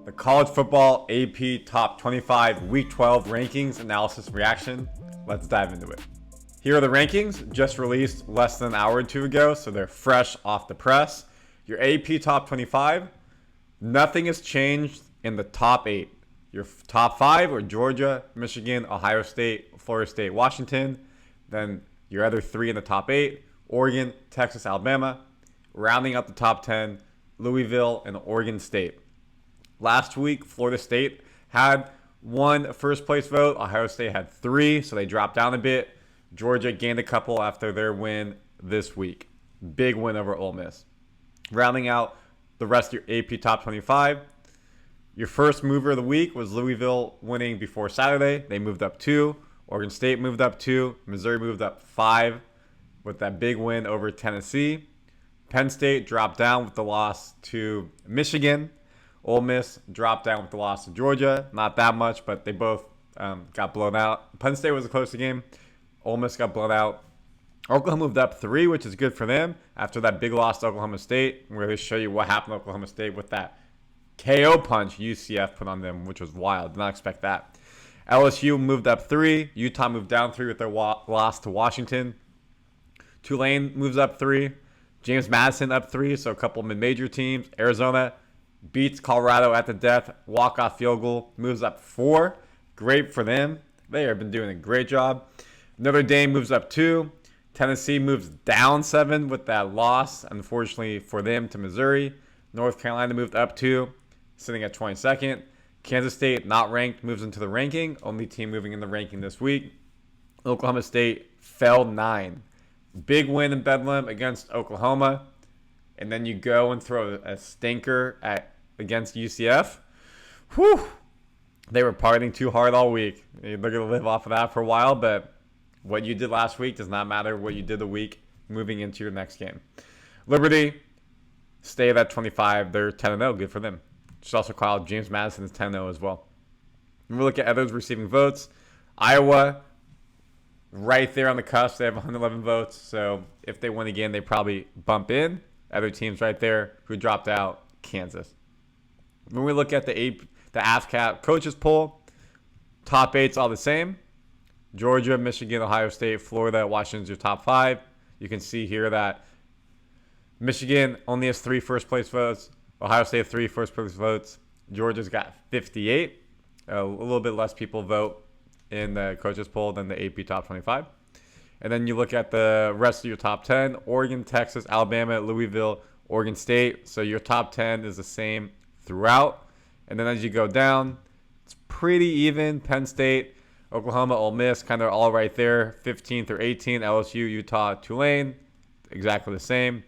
the college football AP top 25 week 12 rankings analysis reaction. Let's dive into it. Here are the rankings, just released less than an hour or two ago, so they're fresh off the press. Your AP top 25, nothing has changed in the top 8. Your top 5 are Georgia, Michigan, Ohio State, Florida State, Washington. Then your other 3 in the top 8, Oregon, Texas, Alabama. Rounding out the top 10, Louisville and Oregon State. Last week, Florida State had 1 first place vote. Ohio State had 3, so they dropped down a bit. Georgia gained a couple after their win this week. Big win over Ole Miss. Rounding out the rest of your AP top 25, your first mover of the week was Louisville winning before Saturday. They moved up 2. Oregon State moved up 2. Missouri moved up 5 with that big win over Tennessee. Penn State dropped down with the loss to Michigan. Ole Miss dropped down with the loss to Georgia. Not that much, but they both got blown out. Penn State was a close game. Ole Miss got blown out. Oklahoma moved up 3, which is good for them after that big loss to Oklahoma State. We're going to show you what happened to Oklahoma State with that KO punch UCF put on them, which was wild. Did not expect that. LSU moved up 3. Utah moved down 3 with their loss to Washington. Tulane moves up 3. James Madison up 3, so a couple mid-major teams. Arizona beats Colorado at the death. Walk-off field goal, moves up 4. Great for them. They have been doing a great job. Notre Dame moves up 2. Tennessee moves down 7 with that loss, unfortunately for them, to Missouri. North Carolina moved up 2, sitting at 22nd. Kansas State, not ranked, moves into the ranking. Only team moving in the ranking this week. Oklahoma State fell 9. Big win in Bedlam against Oklahoma. And then you go and throw a stinker against UCF. Whew. They were partying too hard all week. They're going to live off of that for a while, but what you did last week does not matter what you did the week moving into your next game. Liberty stayed at 25. They're 10-0. Good for them. Just also called James Madison is 10-0 as well. When we look at others receiving votes, Iowa, right there on the cusp. They have 111 votes. So if they win again, they probably bump in. Other teams right there who dropped out, Kansas. When we look at the AFCAT coaches poll, top 8's all the same. Georgia, Michigan, Ohio State, Florida, Washington's your top 5. You can see here that Michigan only has 3 first place votes. Ohio State 3 first place votes. Georgia's got 58. A little bit less people vote in the coaches poll than the AP top 25. And then you look at the rest of your top 10. Oregon, Texas, Alabama, Louisville, Oregon State. So your top 10 is the same throughout. And then as you go down, it's pretty even. Penn State, Oklahoma, Ole Miss, kind of all right there. 15 through 18, LSU, Utah, Tulane, exactly the same.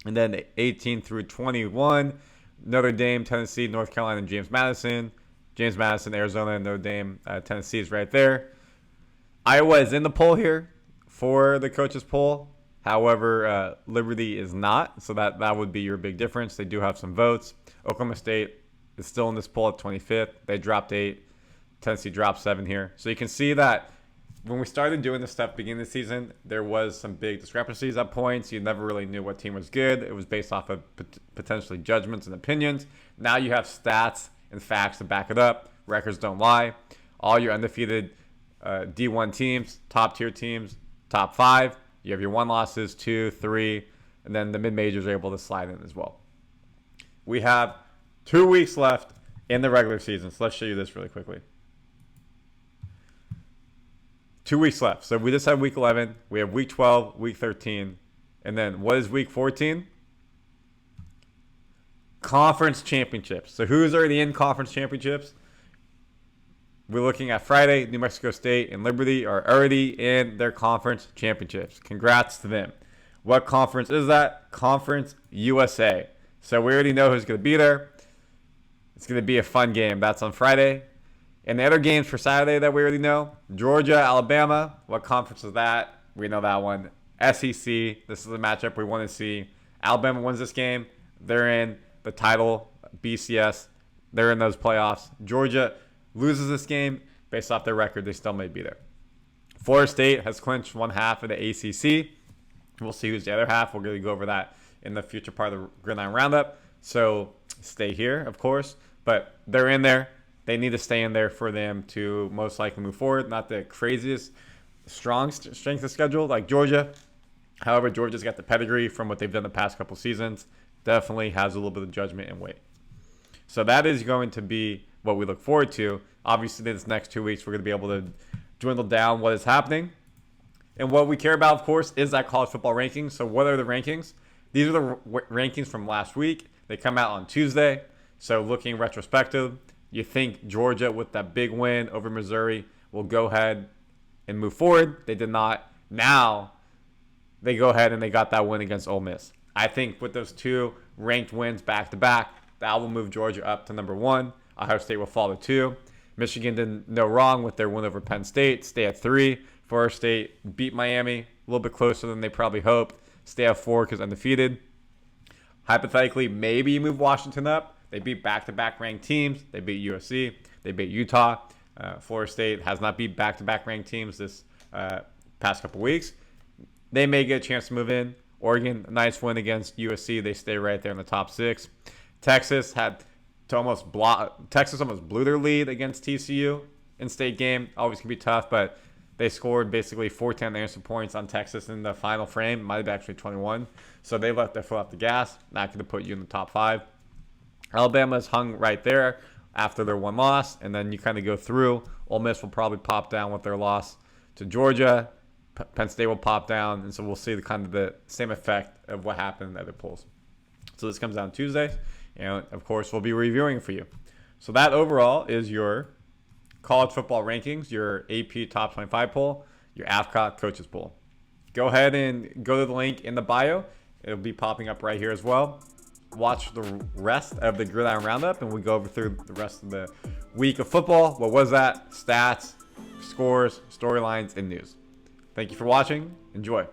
And then 18 through 21, Notre Dame, Tennessee, North Carolina, and James Madison. James Madison, Arizona, and Notre Dame, Tennessee is right there. Iowa is in the poll here for the coaches poll. However, Liberty is not, so that would be your big difference. They do have some votes. Oklahoma State is still in this poll at 25th. They dropped 8. Tennessee dropped 7 here. So you can see that when we started doing this stuff beginning of the season, there was some big discrepancies at points. You never really knew what team was good. It was based off of potentially judgments and opinions. Now you have stats and facts to back it up. Records don't lie. All your undefeated D1 teams, top tier teams, top 5. You have your 1 losses, 2, 3, and then the mid-majors are able to slide in as well. We have 2 weeks left in the regular season, so let's show you this really quickly. 2 weeks left. So we just have week 11. We have week 12, week 13. And then what is week 14? Conference championships. So who's already in conference championships? We're looking at Friday. New Mexico State and Liberty are already in their conference championships. Congrats to them. What conference is that? Conference USA. So we already know who's going to be there. It's going to be a fun game. That's on Friday. And the other games for Saturday that we already know, Georgia, Alabama. What conference is that? We know that one. SEC. This is a matchup we want to see. Alabama wins this game. They're in the title. BCS. They're in those playoffs. Georgia loses this game. Based off their record, they still may be there. Florida State has clinched 1 half of the ACC. We'll see who's the other half. We're going to go over that in the future part of the Gridiron Roundup. So stay here, of course. but they're in there. They need to stay in there for them to most likely move forward. Not the craziest strength of schedule like Georgia. However, Georgia's got the pedigree from what they've done the past couple seasons. Definitely has a little bit of judgment and weight. So that is going to be what we look forward to. Obviously, this next 2 weeks, we're going to be able to dwindle down what is happening. And what we care about, of course, is that college football rankings. So what are the rankings? These are the rankings from last week. They come out on Tuesday. So looking retrospective, you think Georgia, with that big win over Missouri, will go ahead and move forward. They did not. Now they go ahead and they got that win against Ole Miss. I think with those two ranked wins back-to-back, that will move Georgia up to number 1. Ohio State will fall to 2. Michigan did no wrong with their win over Penn State. Stay at 3. Florida State beat Miami a little bit closer than they probably hoped. Stay at 4 because undefeated. Hypothetically, maybe you move Washington up. They beat back-to-back ranked teams. They beat USC. They beat Utah. Florida State has not beat back-to-back ranked teams this past couple weeks. They may get a chance to move in. Oregon, a nice win against USC. They stay right there in the top 6. Texas almost blew their lead against TCU in state game. Always can be tough, but they scored basically 14 unanswered points on Texas in the final frame. Might have been actually 21. So they left their foot off the gas. Not going to put you in the top 5. Alabama's hung right there after their one loss, and then you kind of go through. Ole Miss will probably pop down with their loss to Georgia. Penn State will pop down, and so we'll see the same effect of what happened in the other polls. So this comes out Tuesday, and of course we'll be reviewing it for you. So that overall is your college football rankings, your AP top 25 poll, your AFCOT coaches poll. Go ahead and go to the link in the bio. It'll be popping up right here as well. Watch the rest of the Gridiron Roundup, and we go over through the rest of the week of football. What was that? Stats, scores, storylines, and news. Thank you for watching. Enjoy.